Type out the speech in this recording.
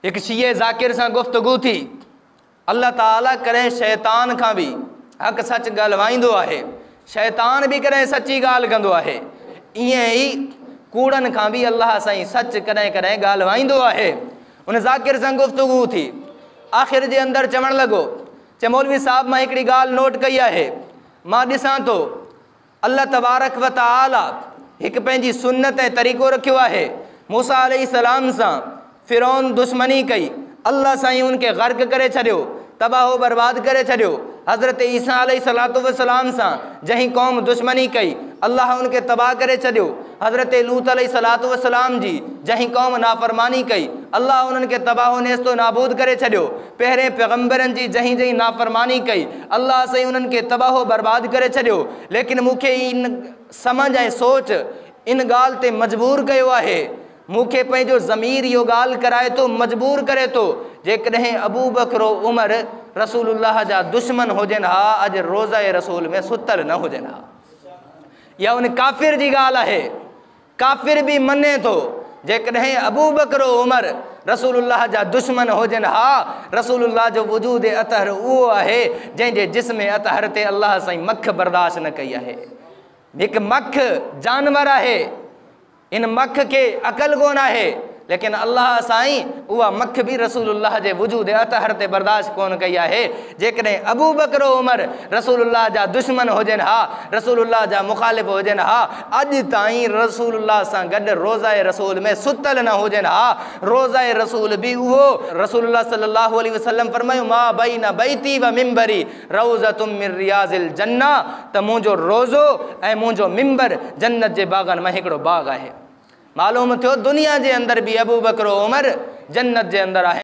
एक शीए ज़ाकिर से गुफ्तगू थी। अल्लाह ताला करें शैतान का भी हक सच ॻाल्हाईंदो आहे, शैतान भी करें सच्ची ॻाल्हि कंदो आहे। इएं ही कूड़न का भी अल्लाह साईं सच करें करें ॻाल्हाईंदो आहे। उन ज़ाकिर से गुफ्तगू थी। आख़िर जे अंदर चवण लगो, चे मौलवी साहब मां हिकिड़ी ॻाल्हि नोट कई आहे, मां ॾिसां तो अल्लाह तबारक व तआला एक पंहिंजी सुन्नत ऐं तरीक़ो रखियो आहे। मूसा अलैहिस्सलाम सां फ़िरौन दुश्मनी कई, अल्लाह साईं उनके गर्क करे छॾियो, तबाह बर्बाद करे छॾियो। हज़रत ईसा अलैहिस्सलातु वस्सलाम सां जहीं कौम दुश्मनी कई, अल्लाह उनके तबाह करे छॾियो। हज़रत लूत अलैहिस्सलातु वस्सलाम जी जहीं कौम नाफ़रमानी कई, अल्लाह उन्हनि खे तबाह नेस्तो नाबूद करे छॾियो। पहिरें पैगम्बरनि जी जहीं जहीं नाफ़रमानी कई, अल्लाह साईं उन्हनि खे तबाह बर्बाद करे छॾियो। लेकिन मूंखे इन समझ ऐं सोच इन ॻाल्हि ते मजबूर कयो आहे, मूंखे पंहिंजो ज़मीर इहो ॻाल्हि कराए थो, मजबूर करे थो, जेकॾहिं अबू बकर उमर रसूलुल्लाह जा दुश्मन हुजनि हा, अॼु रोज़ा रसूल में सुतल न हुजनि हा। या उन काफ़िर जी ॻाल्हि आहे, काफ़िर भी मने थो जेकॾहिं अबू बकर उमर रसूलुल्लाह जा दुश्मन हुजनि हा। रसूलुल्लाह जो वजूद अतहर उहो आहे जंहिंजे जिस्म अतहर ते अल्लाह साईं मख बर्दाश्त न कई आहे। हिकु मख जानवर आहे, इन मख के अकल कोन आहे, लेकिन अल्लाह साईं उहा मख भी रसूलुल्लाह जे वजूद अतहर ते बर्दाश्त कोन कई आहे। जेकॾहिं अबू बकर उमर रसूलुल्लाह जा दुश्मन हुजनि हा, रसूलुल्लाह जा मुखालिफ़ हुजनि हा, अॼु ताईं रसूलुल्लाह सां गॾु रोज़ा रसूल में सुतल न हुजनि हा। रोज़ा रसूल भी उहो रसूलुल्लाह सल्लल्लाहु अलैहि वसल्लम फरमायो, मा बैन बैती व मिंबरी रौज़तुम मिन रियाज़िल जन्नह, त मुंहिंजो रोज़ो ऐं मुंहिंजो मिंबर जन्नत जे बाग़नि में हिकिड़ो बाग़ आहे। मालूम थियो दुनिया जे अंदर भी अबू बकर उमर जन्नत जे अंदर आहे।